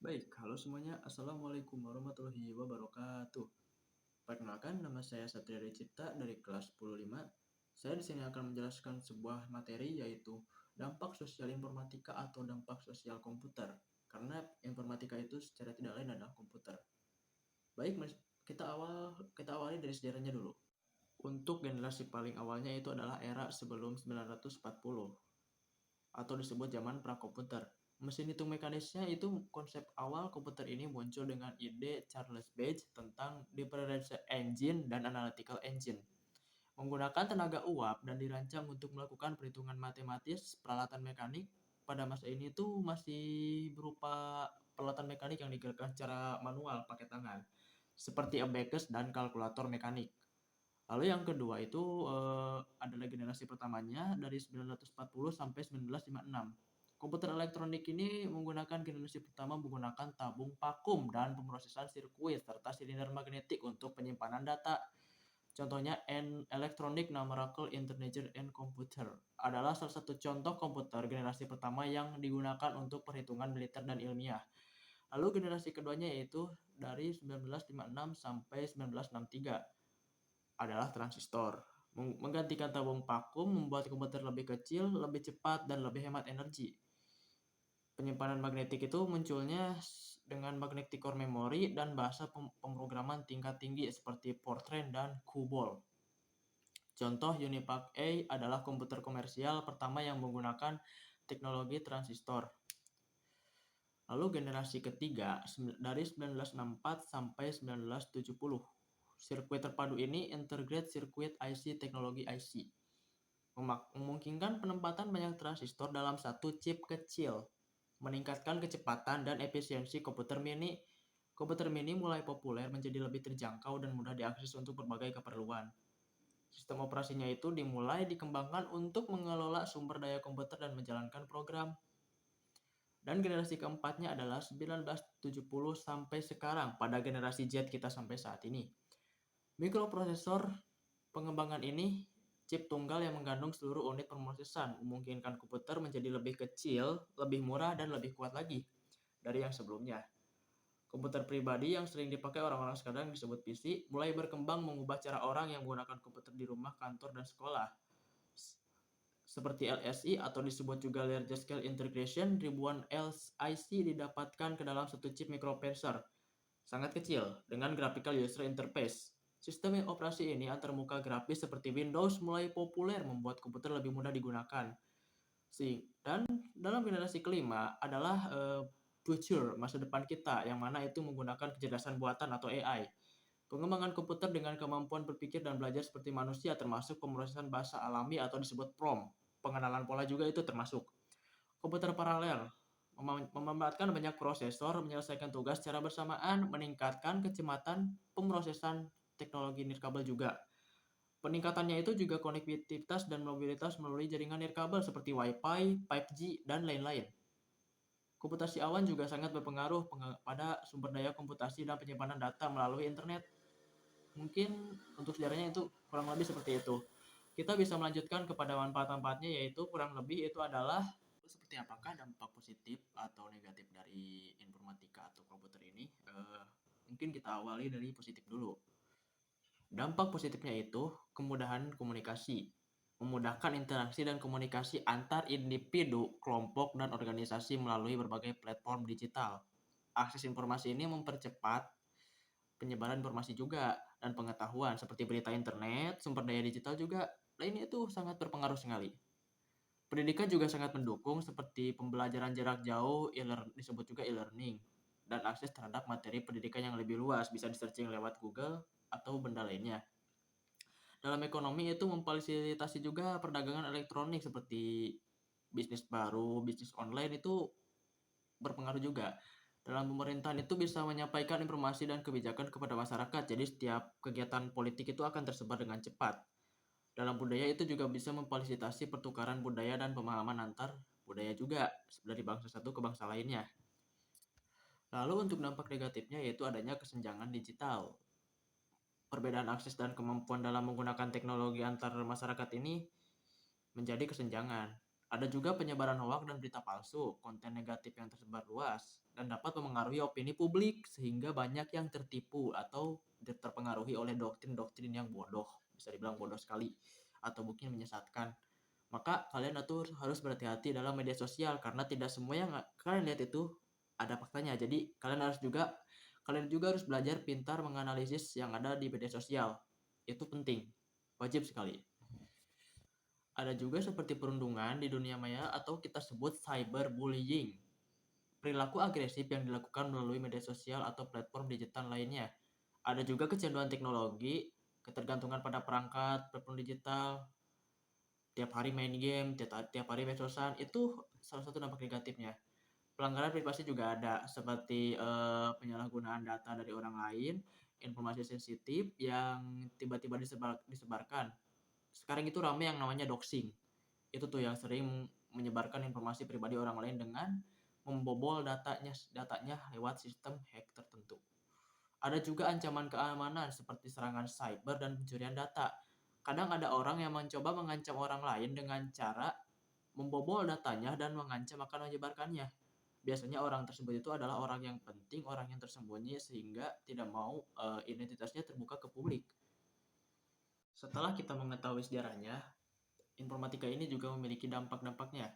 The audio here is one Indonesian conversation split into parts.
Baik, halo semuanya. Assalamualaikum warahmatullahi wabarakatuh. Perkenalkan, nama saya Satria Cipta dari kelas 105. Saya di sini akan menjelaskan sebuah materi yaitu dampak sosial informatika atau dampak sosial komputer. Karena informatika itu secara tidak lain adalah komputer. Baik, kita awali dari sejarahnya dulu. Untuk generasi paling awalnya itu adalah era sebelum 940 atau disebut zaman prakomputer. Mesin hitung mekanisnya itu konsep awal komputer ini muncul dengan ide Charles Babbage tentang differential engine dan analytical engine. Menggunakan tenaga uap dan dirancang untuk melakukan perhitungan matematis, peralatan mekanik pada masa ini tuh masih berupa peralatan mekanik yang digerakkan secara manual pakai tangan, seperti abacus dan kalkulator mekanik. Lalu yang kedua itu adalah generasi pertamanya dari 940 sampai 1956. Komputer elektronik ini menggunakan generasi pertama menggunakan tabung vakum dan pemrosesan sirkuit serta silinder magnetik untuk penyimpanan data. Contohnya Electronic Numerical Integer and Computer adalah salah satu contoh komputer generasi pertama yang digunakan untuk perhitungan militer dan ilmiah. Lalu generasi keduanya yaitu dari 1956 sampai 1963 adalah transistor. Menggantikan tabung vakum membuat komputer lebih kecil, lebih cepat, dan lebih hemat energi. Penyimpanan magnetik itu munculnya dengan magnetic core memory dan bahasa pemrograman tingkat tinggi seperti Fortran dan COBOL. Contoh Unipac A adalah komputer komersial pertama yang menggunakan teknologi transistor. Lalu generasi ketiga dari 1964 sampai 1970. Sirkuit terpadu ini Integrated Circuit IC teknologi IC. Memungkinkan penempatan banyak transistor dalam satu chip kecil, meningkatkan kecepatan dan efisiensi komputer mini. Komputer mini mulai populer menjadi lebih terjangkau dan mudah diakses untuk berbagai keperluan. Sistem operasinya itu dimulai dikembangkan untuk mengelola sumber daya komputer dan menjalankan program. Dan generasi keempatnya adalah 1970 sampai sekarang pada generasi Z kita sampai saat ini. Mikroprosesor pengembangan ini chip tunggal yang mengandung seluruh unit pemrosesan memungkinkan komputer menjadi lebih kecil, lebih murah, dan lebih kuat lagi dari yang sebelumnya. Komputer pribadi yang sering dipakai orang-orang sekarang disebut PC mulai berkembang mengubah cara orang yang menggunakan komputer di rumah, kantor, dan sekolah. Seperti LSI atau disebut juga Large Scale Integration, ribuan IC didapatkan ke dalam satu chip microprocessor sangat kecil dengan graphical user interface. Sistem operasi ini antarmuka grafis seperti Windows mulai populer membuat komputer lebih mudah digunakan. Dan dalam generasi kelima adalah future, masa depan kita, yang mana itu menggunakan kecerdasan buatan atau AI. Pengembangan komputer dengan kemampuan berpikir dan belajar seperti manusia termasuk pemrosesan bahasa alami atau disebut prompt. Pengenalan pola juga itu termasuk. Komputer paralel memanfaatkan banyak prosesor menyelesaikan tugas secara bersamaan, meningkatkan kecepatan pemrosesan teknologi nirkabel juga. Peningkatannya itu juga konektivitas dan mobilitas melalui jaringan nirkabel seperti Wi-Fi, 5G, dan lain-lain. Komputasi awan juga sangat berpengaruh pada sumber daya komputasi dan penyimpanan data melalui internet. Mungkin untuk sejarahnya itu kurang lebih seperti itu. Kita bisa melanjutkan kepada manfaat-manfaatnya, yaitu kurang lebih itu adalah seperti apakah dampak positif atau negatif dari informatika atau komputer ini. Mungkin kita awali dari positif dulu. Dampak positifnya itu kemudahan komunikasi, memudahkan interaksi dan komunikasi antar individu, kelompok, dan organisasi melalui berbagai platform digital. Akses informasi ini mempercepat penyebaran informasi juga dan pengetahuan seperti berita internet, sumber daya digital juga lainnya itu sangat berpengaruh sekali. Pendidikan juga sangat mendukung seperti pembelajaran jarak jauh, disebut juga e-learning, dan akses terhadap materi pendidikan yang lebih luas, bisa di-searching lewat Google atau benda lainnya. Dalam ekonomi itu memfasilitasi juga perdagangan elektronik seperti bisnis baru, bisnis online itu berpengaruh juga. Dalam pemerintahan itu bisa menyampaikan informasi dan kebijakan kepada masyarakat, jadi setiap kegiatan politik itu akan tersebar dengan cepat. Dalam budaya itu juga bisa memfasilitasi pertukaran budaya dan pemahaman antar budaya juga dari bangsa satu ke bangsa lainnya. Lalu untuk dampak negatifnya yaitu adanya kesenjangan digital. Perbedaan akses dan kemampuan dalam menggunakan teknologi antar masyarakat ini menjadi kesenjangan. Ada juga penyebaran hoak dan berita palsu, konten negatif yang tersebar luas, dan dapat memengaruhi opini publik sehingga banyak yang tertipu atau terpengaruhi oleh doktrin-doktrin yang bodoh, bisa dibilang bodoh sekali, atau mungkin menyesatkan. Maka kalian harus berhati-hati dalam media sosial karena tidak semua yang kalian lihat itu ada faktanya. Jadi kalian juga harus belajar pintar menganalisis yang ada di media sosial. Itu penting, wajib sekali. Ada juga seperti perundungan di dunia maya atau kita sebut cyberbullying. Perilaku agresif yang dilakukan melalui media sosial atau platform digital lainnya. Ada juga kecanduan teknologi, ketergantungan pada perangkat, platform digital, tiap hari main game, tiap hari medsosan, itu salah satu dampak negatifnya. Pelanggaran privasi juga ada, seperti penyalahgunaan data dari orang lain, informasi sensitif yang tiba-tiba disebarkan. Sekarang itu ramai yang namanya doxing. Itu tuh yang sering menyebarkan informasi pribadi orang lain dengan membobol datanya lewat sistem hack tertentu. Ada juga ancaman keamanan seperti serangan cyber dan pencurian data. Kadang ada orang yang mencoba mengancam orang lain dengan cara membobol datanya dan mengancam akan menyebarkannya. Biasanya orang tersebut itu adalah orang yang penting, orang yang tersembunyi sehingga tidak mau identitasnya terbuka ke publik. Setelah kita mengetahui sejarahnya, informatika ini juga memiliki dampak-dampaknya.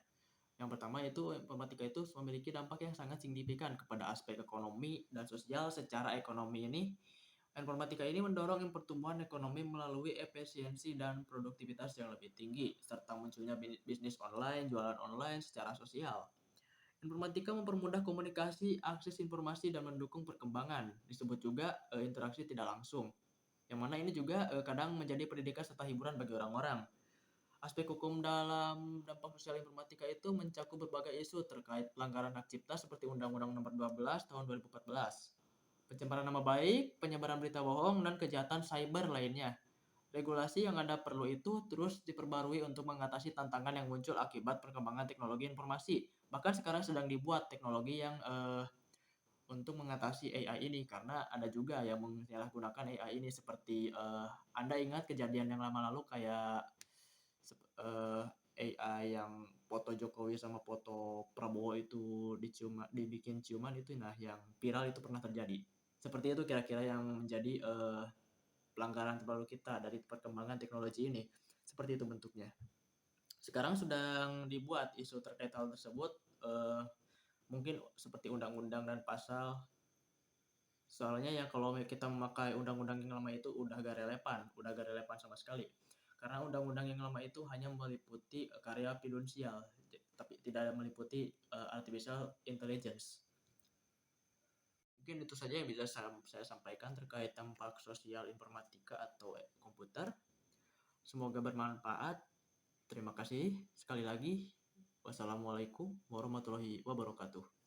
Yang pertama itu informatika itu memiliki dampak yang sangat signifikan kepada aspek ekonomi dan sosial. Secara ekonomi ini, informatika ini mendorong pertumbuhan ekonomi melalui efisiensi dan produktivitas yang lebih tinggi, serta munculnya bisnis online, jualan online secara sosial. Informatika mempermudah komunikasi, akses informasi, dan mendukung perkembangan. Disebut juga interaksi tidak langsung, yang mana ini juga kadang menjadi pendidikan serta hiburan bagi orang-orang. Aspek hukum dalam dampak sosial informatika itu mencakup berbagai isu terkait pelanggaran hak cipta seperti Undang-Undang Nomor 12 Tahun 2014, pencemaran nama baik, penyebaran berita bohong, dan kejahatan cyber lainnya. Regulasi yang ada perlu itu terus diperbarui untuk mengatasi tantangan yang muncul akibat perkembangan teknologi informasi. Bahkan sekarang sedang dibuat teknologi yang untuk mengatasi AI ini karena ada juga yang menyalahgunakan AI ini seperti Anda ingat kejadian yang lama lalu kayak AI yang foto Jokowi sama foto Prabowo itu dibikin ciuman itu, nah yang viral itu pernah terjadi. Seperti itu kira-kira yang menjadi pelanggaran terbaru kita dari perkembangan teknologi ini. Seperti itu bentuknya. Sekarang sedang dibuat isu terkait hal tersebut, mungkin seperti undang-undang dan pasal. Soalnya ya kalau kita memakai undang-undang yang lama itu udah gak relevan sama sekali. Karena undang-undang yang lama itu hanya meliputi karya fidusial, tapi tidak meliputi artificial intelligence. Mungkin itu saja yang bisa saya sampaikan terkait dampak sosial informatika atau komputer. Semoga bermanfaat. Terima kasih sekali lagi. Wassalamualaikum warahmatullahi wabarakatuh.